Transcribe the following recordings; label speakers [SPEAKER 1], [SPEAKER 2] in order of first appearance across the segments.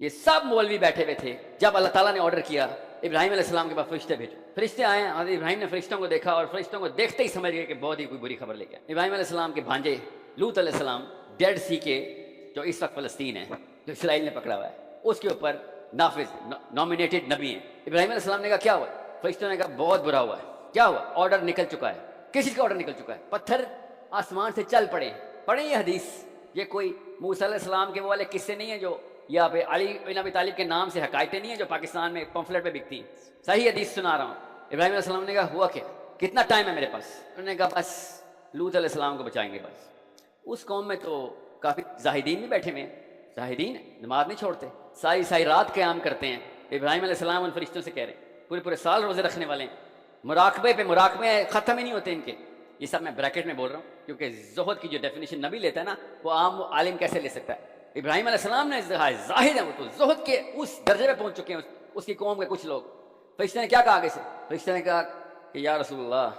[SPEAKER 1] یہ سب مولوی بیٹھے ہوئے تھے جب اللہ تعالیٰ نے آرڈر کیا ابراہیم علیہ السلام کے پاس فرشتے بھیجو. فرشتے آئے, حضرت ابراہیم نے فرشتوں کو دیکھا اور فرشتوں کو دیکھتے ہی سمجھ گئے کہ بہت ہی کوئی بری خبر لے کے آئے. ابراہیم علیہ السلام کے بھانجے لوط علیہ السلام ڈیڈ سی کے, جو اس وقت فلسطین ہے, جو اسرائیل نے پکڑا ہوا ہے, اس کے اوپر نافذ نامینیٹڈ نبی ہیں. ابراہیم علیہ السلام نے کہا کیا ہوا؟ فرشتوں نے کہا بہت برا ہوا ہے. کیا ہوا؟ آرڈر نکل چکا ہے. کس چیز کا آرڈر نکل چکا ہے؟ پتھر آسمان سے چل پڑے. پڑھیں یہ حدیث, یہ کوئی موسیٰ علیہ السلام کے وہ والے قصے نہیں ہیں جو یا پہ علی بن ابی طالب کے نام سے حکایتیں نہیں ہیں جو پاکستان میں پمفلٹ پہ بکتی ہیں. صحیح حدیث سنا رہا ہوں. ابراہیم علیہ السلام نے کہا ہوا کیا, کتنا ٹائم ہے میرے پاس؟ انہوں نے کہا بس لوط علیہ السلام کو بچائیں گے بس. اس قوم میں تو کافی زاہدین بھی بیٹھے ہوئے ہیں, زاہدین نماز نہیں چھوڑتے, ساری ساری رات قیام کرتے ہیں. ابراہیم علیہ السلام ان فرشتوں سے کہہ رہے ہیں, پورے پورے سال روزے رکھنے والے ہیں, مراقبے پہ مراقبے ختم ہی نہیں ہوتے ان کے. یہ سب میں بریکٹ میں بول رہا ہوں کیونکہ زہد کی جو ڈیفینیشن نبی لیتا ہے نا وہ عام عالم کیسے لے سکتا ہے. ابراہیم علیہ السلام نے ظاہر ہے وہ تو زہد کے اس درجے پہ پہنچ چکے ہیں اس کی قوم کے کچھ لوگ. فرشتے نے کیا کہا آگے سے؟ فرشتے نے کہا کہ یا رسول اللہ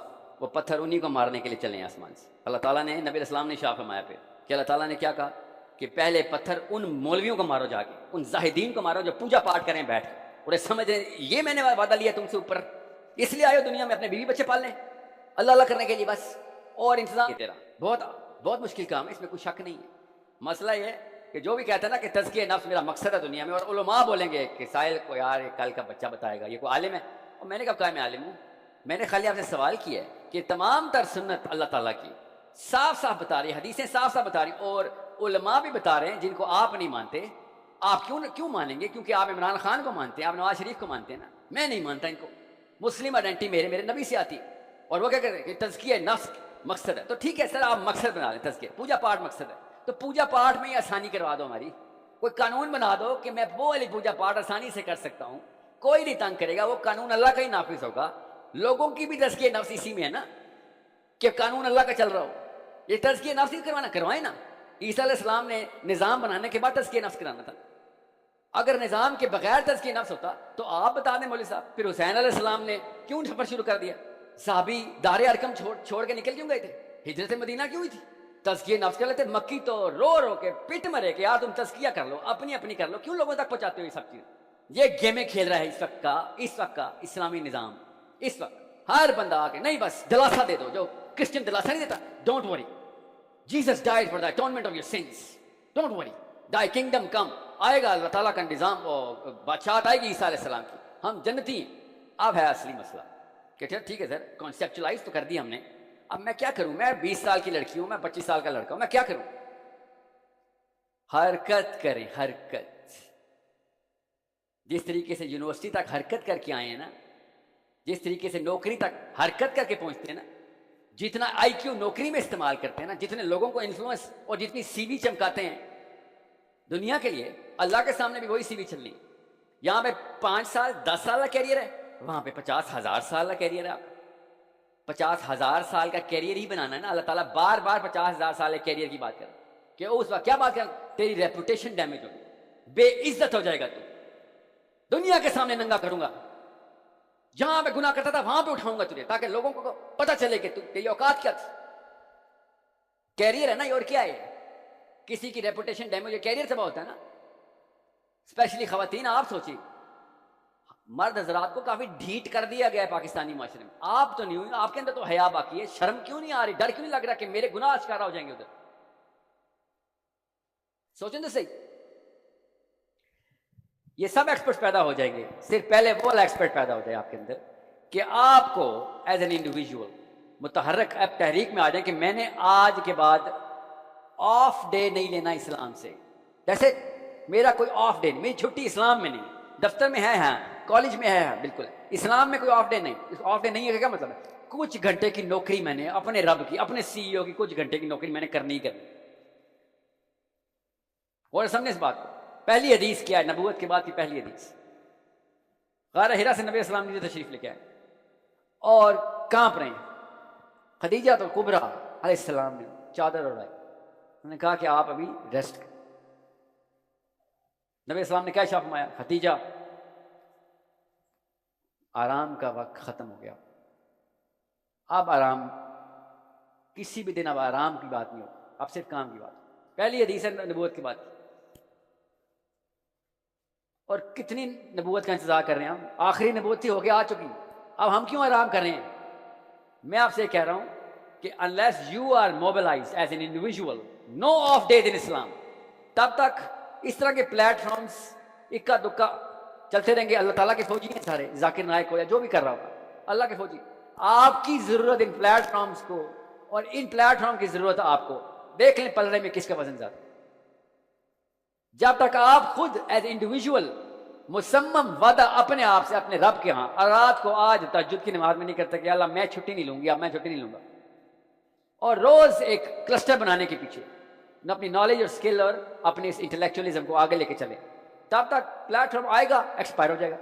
[SPEAKER 1] وہ پتھر انہی کو مارنے کے لیے چلے ہیں آسمان سے. اللہ تعالیٰ نے نبی علیہ السلام نے شاہ فرمایا پھر کہ اللہ تعالیٰ نے کیا کہا کہ پہلے پتھر ان مولویوں کو مارو جا کے, ان زاہدین کو مارو جو پوجا پاٹ کریں بیٹھ کے, اور سمجھ یہ میں نے وعدہ لیا تم سے اوپر, اس لیے آئے ہو دنیا میں اپنے بیوی بچے پال لیں اللہ اللہ کرنے کے لیے بس, اور انتظام تیرا بہت بہت مشکل کام ہے, اس میں کوئی شک نہیں ہے. مسئلہ یہ ہے کہ جو بھی کہتا ہے نا کہ تزکیہ نفس میرا مقصد ہے دنیا میں, اور علماء بولیں گے کہ سائل کو یار کل کا بچہ بتائے گا, یہ کوئی عالم ہے؟ اور میں نے کب کہا میں عالم ہوں؟ میں نے خالی آپ سے سوال کیا ہے کہ تمام تر سنت اللہ تعالیٰ کی صاف صاف بتا رہی ہے, حدیثیں صاف صاف بتا رہی ہیں, اور علماء بھی بتا رہے ہیں جن کو آپ نہیں مانتے. آپ کیوں مانیں گے؟ کیونکہ آپ عمران خان کو مانتے ہیں, آپ نواز شریف کو مانتے ہیں نا. میں نہیں مانتا ان کو. مسلم آئیڈینٹی میرے نبی سے آتی, اور وہ کیا کہتے ہیں کہ تزکیہ نفس مقصد ہے. تو ٹھیک ہے سر, آپ مقصد بنا لیں, تزکیہ پوجا پاٹ مقصد ہے, تو پوجا پاٹ میں ہی آسانی کروا دو ہماری. کوئی قانون بنا دو کہ میں وہ والی پوجا پاٹ آسانی سے کر سکتا ہوں, کوئی نہیں تنگ کرے گا, وہ قانون اللہ کا ہی نافذ ہوگا. لوگوں کی بھی تزکیہ نفس اسی میں ہے نا کہ قانون اللہ کا چل رہا ہو. یہ تزکیہ نفس ہی کروانا, کروائیں نا. عیسیٰ علیہ السلام نے نظام بنانے کے بعد تزکیہ نفس کرانا تھا. اگر نظام کے بغیر تزکیہ نفس ہوتا تو آپ بتا دیں مولوی صاحب, پھر حسین علیہ السلام نے کیوں سفر شروع کر دیا؟ صحابی دار ارکم چھوڑ کے نکل کیوں گئے تھے؟ ہجرت مدینہ کیوں ہوئی تھی؟ تزکیہ نفس کر لیتے. مکی تو رو کے پٹ مرے کہ یار تم تزکیہ کر لو, اپنی کر لو, کیوں لوگوں تک پہنچاتے ہو یہ سب چیز؟ یہ گیمیں کھیل رہا ہے اس وقت کا اسلامی نظام. اس وقت ہر بندہ آ کے نہیں بس دلاسا دے دو, جو کرسچن دلاسا نہیں دیتا, don't worry Jesus died for the atonement of your sins, don't worry, the kingdom کم. آئے گا اللہ تعالیٰ کا نظام, بادشاہت آئے گی عیسیٰ علیہ السلام کی, ہم جنتی ہیں. اب ہے اصلی مسئلہ کہ ٹھیک ہے سر کانسیپچلائز تو کر دیا ہم نے, اب میں کیا کروں؟ میں 20 سال کی لڑکی ہوں, میں 25 سال کا لڑکا ہوں, میں کیا کروں؟ حرکت کریں, حرکت. جس طریقے سے یونیورسٹی تک حرکت کر کے آئے ہیں نا, جس طریقے سے نوکری تک حرکت کر کے پہنچتے ہیں نا, جتنا آئی کیو نوکری میں استعمال کرتے ہیں نا, جتنے لوگوں کو انفلوئنس اور جتنی سی وی چمکاتے ہیں دنیا کے لیے, اللہ کے سامنے بھی وہی سی وی چلنی. یہاں پہ 5 سال 10 سال کا کیریئر ہے, وہاں پہ 50,000 سال کا کیریئر ہے. آپ 50,000 سال کا کیریئر ہی بنانا ہے نا. اللہ تعالیٰ بار بار 50,000 سال کے کیریئر کی بات کر کہ اس وقت کیا بات کر, تیری ریپوٹیشن ڈیمیج ہوگی, بے عزت ہو جائے گا, تو دنیا کے سامنے ننگا کروں گا. جہاں میں گناہ کرتا تھا وہاں پہ اٹھاؤں گا تجھے, تاکہ لوگوں کو پتہ چلے کہ تیری اوقات کیا تھی. کیریئر ہے نا, اور کیا ہے؟ کسی کی ریپوٹیشن ڈیمیج کیریئر سے ہوتا ہے نا. اسپیشلی خواتین, آپ سوچیے, مرد حضرات کو کافی ڈھیٹ کر دیا گیا ہے پاکستانی معاشرے میں. آپ تو نہیں ہوئی, آپ کے اندر تو حیا باقی ہے, شرم کیوں نہیں آ رہی, ڈر کیوں نہیں لگ رہا کہ میرے گناہ اشکارا ہو جائیں گے ادھر؟ سوچیں تو صحیح. یہ سب ایکسپرٹ پیدا ہو جائیں گے, صرف پہلے وہ والا ایکسپرٹ پیدا ہو جائے آپ کے اندر کہ آپ کو ایز این انڈیویجول متحرک اب تحریک میں آ جائیں کہ میں نے آج کے بعد آف ڈے نہیں لینا اسلام سے. جیسے میرا کوئی آف ڈے نہیں, میری چھٹی اسلام میں نہیں, دفتر میں ہے, ہاں کالج میں ہے, بالکل. اسلام میں کوئی آف ڈے نہیں. آف ڈے نہیں ہے کیا مطلب ہے؟ کچھ گھنٹے کی نوکری میں نے اپنے رب کی, اپنے سی ای او کی کچھ گھنٹے کی نوکری میں نے کرنی ہی کرنی. اور سمجھے اس بات کو. پہلی حدیث کیا ہے نبوت کے بعد کی پہلی حدیث؟ غار حرا سے نبی السلام نے تشریف لے کے آئے اور کانپ رہے ہیں. خدیجہ تو کبریٰ علیہ السلام نے چادر اڑائی, انہوں نے کہا کہ آپ ابھی ریسٹ کریں. نبی السلام نے کیا ارشاد فرمایا؟ خدیجہ آرام کا وقت ختم ہو گیا, اب آرام کسی بھی دن اب آرام کی بات نہیں ہو, اب صرف کام کی بات. پہلی حدیث ہے نبوت کی بات. اور کتنی نبوت کا انتظار کر رہے ہیں ہم؟ آخری نبوت تھی ہو کے آ چکی، اب ہم کیوں آرام کر رہے ہیں؟ میں آپ سے کہہ رہا ہوں کہ unless you are mobilized as an individual, no off days in Islam، تب تک اس طرح کے پلیٹ فارمز اکا دکا چلتے رہیں گے۔ اللہ تعالیٰ کے فوجی ہیں سارے، ذاکر نائک ہو یا جو بھی کر رہا ہوگا، اللہ کے فوجی۔ آپ کی ضرورت ان پلیٹ فارمز کو، اور ان پلیٹ فارم کی ضرورت آپ کو۔ دیکھ لیں پلڑے میں کس کا وزن زیادہ۔ جب تک آپ خود ایز انڈیویجول مصمم وعدہ اپنے آپ سے اپنے رب کے ہاں، اور رات کو آج تہجد کی نماز میں نہیں کرتا کہ اللہ میں چھٹی نہیں لوں گی، اب میں چھٹی نہیں لوں گا، اور روز ایک کلسٹر بنانے کے پیچھے نہ اپنی نالج اور اسکل اور اپنے اس انٹلیکچولیزم کو آگے لے کے چلیں، تب تک پلیٹ فارم آئے گا ایکسپائر ہو جائے گا۔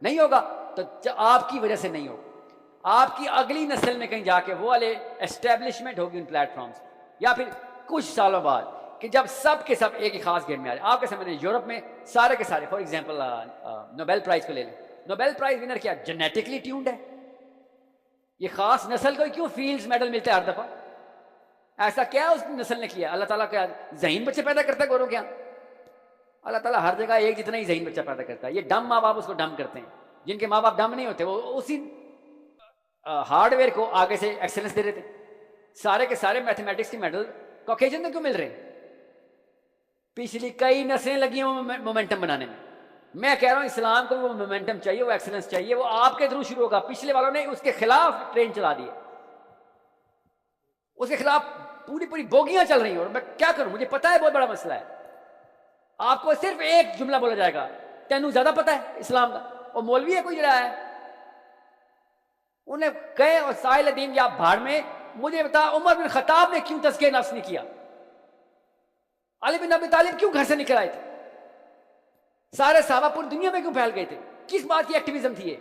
[SPEAKER 1] نہیں ہوگا تو آپ کی وجہ سے نہیں ہوگا، آپ کی اگلی نسل میں کہیں جا کے وہ والے اسٹیبلشمنٹ ہوگی ان پلیٹ فارمز، یا پھر کچھ سالوں بعد کہ جب سب کے سب ایک ہی خاص گیٹ میں آ جائے۔ آپ کے سامنے یورپ میں سارے کے سارے، فار ایگزامپل نوبیل پرائز کو لے لیں، نوبیل پرائز ونر کیا جینیٹکلی ٹیونڈ ہے؟ یہ خاص نسل کو کیوں فیلڈز میڈل ملتے ہیں ہر دفعہ؟ ایسا کیا اس نسل نے کیا؟ اللہ تعالیٰ کیا ذہین بچے پیدا کرتا ہے گوروں کیا؟ اللہ تعالیٰ ہر جگہ ایک جتنا ہی ذہین بچہ پیدا کرتا ہے۔ یہ ڈم ماں باپ اس کو ڈم کرتے ہیں، جن کے ماں باپ ڈم نہیں ہوتے وہ اسی ہارڈ ویئر کو آگے سے ایکسلنس دے رہے تھے۔ سارے کے سارے میتھمیٹکس کے میڈل کاکیجن کو کیوں مل رہے ہیں؟ پچھلی کئی نسلیں لگی ہیں مومنٹم بنانے میں۔ میں کہہ رہا ہوں اسلام کو وہ مومنٹم چاہیے، وہ ایکسلنس چاہیے، وہ آپ کے تھرو شروع ہوگا۔ پچھلے والوں نے اس کے خلاف ٹرین چلا دی ہے، اس کے خلاف پوری پوری بوگیاں چل رہی ہیں، اور میں کیا کروں؟ مجھے پتا ہے بہت بڑا مسئلہ ہے۔ آپ کو صرف ایک جملہ بولا جائے گا، تینوں زیادہ پتا ہے اسلام کا، اور مولوی ہے کوئی جڑا ہے، انہیں کہے اور سائل دین یا بھاڑ میں، مجھے بتا عمر بن خطاب نے کیوں تزکیہ نفس نہیں کیا؟ علی بن ابی طالب کیوں گھر سے نکل آئے تھے؟ سارے صحابہ پوری دنیا میں کیوں پھیل گئے تھے؟ کس بات کی ایکٹیویزم تھی یہ؟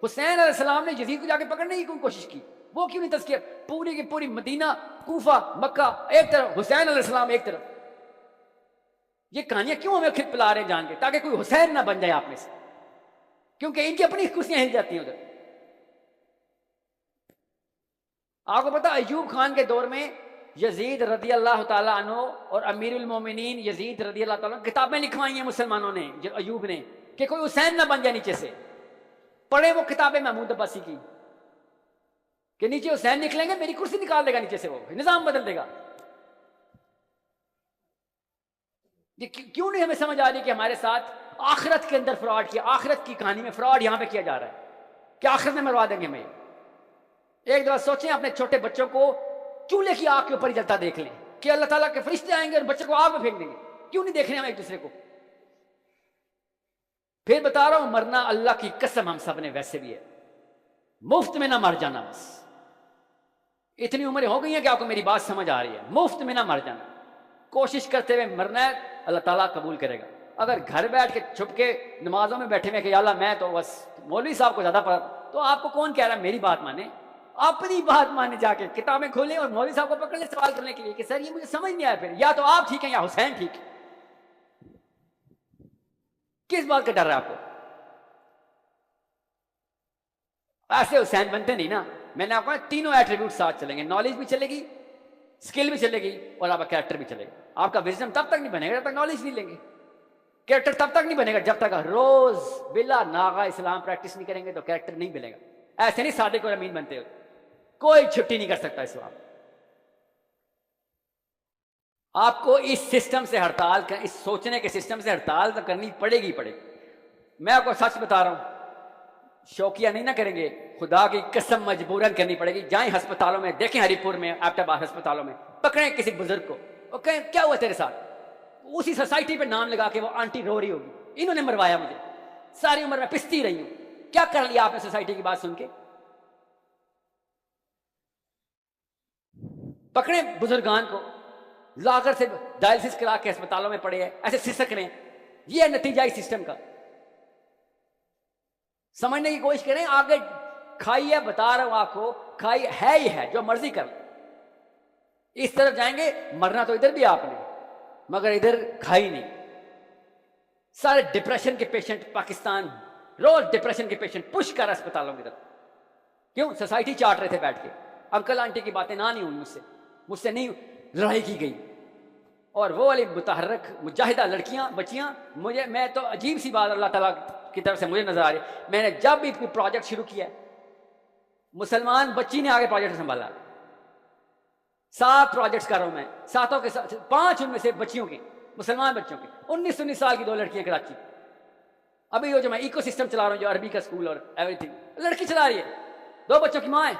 [SPEAKER 1] حسین علیہ السلام نے یزید کو جا کے پکڑنے کی کوئی کوشش کی، وہ کیوں نہیں تزکیہ؟ پوری کی پوری مدینہ، کوفہ، مکہ ایک طرف، حسین علیہ السلام ایک طرف۔ یہ کہانیاں کیوں ہمیں خود پلا رہے ہیں جان کے؟ تاکہ کوئی حسین نہ بن جائے آپ میں سے، کیونکہ ان کی اپنی کرسیاں ہل جاتی ہیں ادھر۔ آپ کو پتا ایوب خان کے دور میں یزید رضی اللہ تعالیٰ عنہ اور امیر المومنین یزید رضی اللہ تعالیٰ عنہ کتابیں لکھوائی ہیں مسلمانوں نے، ایوب نے، کہ کوئی حسین نہ بن جائے نیچے سے۔ پڑھے وہ کتابیں محمود عباسی کی کہ نیچے حسین نکلیں گے میری کرسی نکال دے گا نیچے سے، وہ نظام بدل دے گا۔ یہ کیوں نہیں ہمیں سمجھ آ رہی کہ ہمارے ساتھ آخرت کے اندر فراڈ کیا، آخرت کی کہانی میں فراڈ یہاں پہ کیا جا رہا ہے کہ آخرت میں مروا دیں گے ہمیں۔ ایک دفعہ سوچیں اپنے چھوٹے بچوں کو چولہے کی آگ کے اوپر ہی جلتا دیکھ لیں کہ اللہ تعالیٰ کے فرشتے آئیں گے اور بچے کو آگ میں پھینک دیں گے، کیوں نہیں دیکھ رہے ہم ایک دوسرے کو؟ پھر بتا رہا ہوں، مرنا اللہ کی قسم ہم سب نے ویسے بھی ہے، مفت میں نہ مر جانا۔ بس اتنی عمریں ہو گئی ہیں کہ آپ کو میری بات سمجھ آ رہی ہے، مفت میں نہ مر جانا، کوشش کرتے ہوئے مرنا ہے، اللہ تعالیٰ قبول کرے گا۔ اگر گھر بیٹھ کے چھپ کے نمازوں میں بیٹھے ہوئے کہ یا اللہ میں تو بس مولوی صاحب کو زیادہ پڑھا، تو آپ کو کون کہہ رہا ہے میری بات مانے؟ اپنی بات مانے، جا کے کتابیں کھولیں اور مولوی صاحب کو پکڑ لیں سوال کرنے کے لیے کہ سر یہ مجھے سمجھ نہیں آیا، پھر یا تو آپ ٹھیک ہیں یا حسین ٹھیک ہے۔ کس بات کا ڈر ہے آپ کو؟ ایسے حسین بنتے نہیں نا۔ میں نے آپ کو تینوں ایٹریبیوٹ ساتھ چلیں گے، نالج بھی چلے گی، اسکل بھی چلے گی، اور آپ کا کریکٹر بھی چلے گا۔ آپ کا وزڈم تب تک نہیں بنے گا جب تک نالج نہیں لیں گے، کریکٹر تب تک نہیں بنے گا جب تک روز بلا ناغہ اسلام پریکٹس نہیں کریں گے، تو کریکٹر نہیں بنے گا۔ ایسے نہیں صادق اور امین بنتے ہو، کوئی چھٹی نہیں کر سکتا اسلام۔ آپ کو اس سسٹم سے ہڑتال، اس سوچنے کے سسٹم سے ہڑتال تو کرنی پڑے گی پڑے گی۔ میں آپ کو سچ بتا رہا ہوں، شوقیہ نہیں نہ کریں گے، خدا کی قسم مجبوراً کرنی پڑے گی۔ جائیں ہسپتالوں میں، دیکھیں ہری پور میں، ایبٹ آباد ہسپتالوں میں، پکڑیں کسی بزرگ کو اور کہیں کیا ہوا تیرے ساتھ، اسی سوسائٹی پہ نام لگا کے وہ آنٹی رو رہی ہوگی، انہوں نے مروایا مجھے، ساری عمر میں پستی رہی ہوں۔ کیا کر لیا آپ نے سوسائٹی کی بات سن کے؟ پکڑیں بزرگان کو، لا کر سے ڈائلسس کرا کے ہسپتالوں میں پڑے ہیں، ایسے سسک رہے ہیں۔ یہ ہے نتیجہ اس سسٹم کا۔ سمجھنے کی کوشش کریں، آگے کھائی ہے، بتا رہا ہوں آپ کو، کھائی ہے ہی ہے، جو مرضی کر اس طرف جائیں گے۔ مرنا تو ادھر بھی آپ نے، مگر ادھر کھائی نہیں۔ سارے ڈپریشن کے پیشنٹ پاکستان، روز ڈپریشن کے پیشنٹ پش کر اسپتالوں کی طرف، کیوں؟ سوسائٹی چاٹ رہے تھے بیٹھ کے، انکل آنٹی کی باتیں نہ نہیں ہوئی، مجھ سے نہیں لڑائی کی گئی، اور وہ والی متحرک مجاہدہ لڑکیاں بچیاں، میں تو عجیب سی بات اللہ تعالیٰ کی طرف سے مجھے نظر آ رہی ہے، میں نے جب بھی کوئی پروجیکٹ شروع کیا مسلمان بچی نے آگے پروجیکٹ سنبھالا. 7 پروجیکٹس کر رہا ہوں میں، 7 کے 5 ان میں سے بچیوں کی، مسلمان بچوں کی. 19 سال کی 2 لڑکیاں کراچی. ابھی وہ جو میں ایکو سسٹم چلا رہا ہوں جو عربی کا اسکول اور ایوری تھنگ، لڑکی چلا رہی ہے، 2 بچوں کی ماں ہے.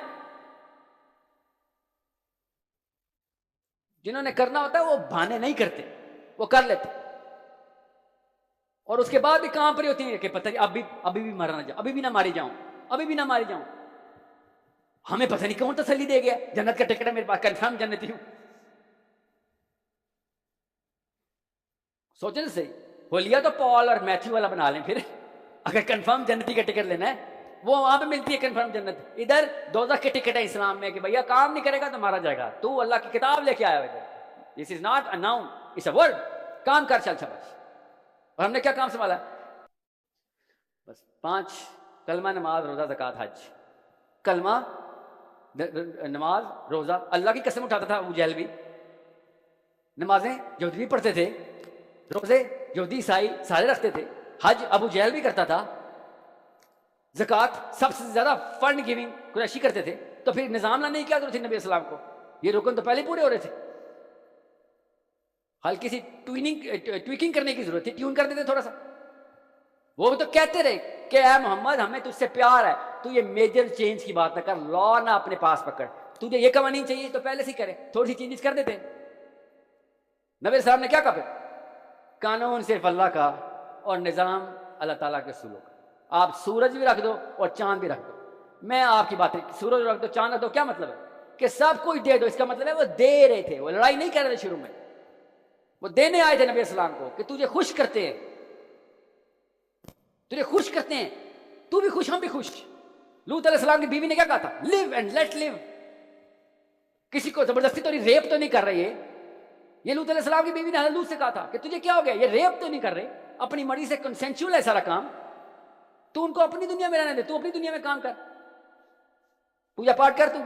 [SPEAKER 1] جنہوں نے کرنا ہوتا ہے وہ بہانے نہیں کرتے، وہ کر لیتے، اور اس کے بعد بھی کام پر ہوتی ہیں کہ پتہ نہیں ابھی بھی مرنا جاؤں، ابھی بھی نہ ماری جاؤں، ابھی بھی نہ ماری جاؤں. ہمیں پتہ نہیں کون تسلی دے گیا، جنت کا ٹکٹ ہے میرے پاس، کنفرم جنتی ہوں. سوچیں صحیح، ہولیا تو پال اور میتھیو والا بنا لیں پھر. اگر کنفرم جنتی کا ٹکٹ لینا ہے وہ وہاں پہ ملتی ہے کنفرم جنت. ادھر دوزخ کے ٹکٹ ہے اسلام میں کہ بھیا کام نہیں کرے گا تو مارا جائے گا. تو اللہ کی کتاب لے کے آیا ہے. This is not a noun, it's a word. کام کر چل شاباش. اور ہم نے کیا کام سنبھالا؟ بس 5 کلمہ، نماز، روزہ، زکوٰۃ، حج. کلمہ، نماز، روزہ. اللہ کی قسم اٹھاتا تھا ابو جہل بھی. نمازیں یہودی بھی پڑھتے تھے، روزے یہودی عیسائی سارے رکھتے تھے، حج ابو جہل بھی کرتا تھا، زکوٰۃ سب سے زیادہ فنڈ گیونگ قریشی کرتے تھے. تو پھر نظام لانے کی کیا ضرورت تھی نبی اسلام کو؟ یہ رکن تو پہلے پورے ہو رہے تھے. ہلکی سی ٹویکنگ کرنے کی ضرورت تھی، ٹیون کر دیتے تھوڑا سا. وہ بھی تو کہتے رہے کہ اے محمد ہمیں تجھ سے پیار ہے، تو یہ میجر چینج کی بات نہ کر، لا نہ اپنے پاس پکڑ، تجھے یہ قوانین چاہیے تو پہلے سے کرے، تھوڑی سی چینجز کر دیتے. نبی السلام نے کیا کہا؟ پھر قانون صرف اللہ کا اور نظام اللہ تعالیٰ کے اصولوں کا. آپ سورج بھی رکھ دو اور چاند بھی رکھ دو. میں آپ کی باتیں، سورج رکھ دو چاند رکھ دو، کیا مطلب ہے؟ کہ سب کچھ دے دو. اس کا مطلب ہے وہ دے رہے تھے، وہ لڑائی نہیں کر رہے تھے شروع میں، وہ دینے آئے تھے نبی السلام کو کہ تجھے خوش کرتے ہیں، تجھے خوش کرتے ہیں، تو بھی خوش ہم بھی خوش. لوط علیہ السلام کی بیوی نے کیا کہا تھا؟ لیو اینڈ لیٹ لیو. کسی کو زبردستی تو نہیں، ریپ تو نہیں کر رہے. یہ لوط علیہ السلام کی بیوی نے حضرت لوط سے کہا تھا کہ تجھے کیا ہو گیا، یہ ریپ تو نہیں کر رہے، اپنی مرضی سے کنسینچول ہے سارا کام، تو ان کو اپنی دنیا میں رہنے دے، تو اپنی دنیا میں کام کر، پوجا پاٹ کر، تو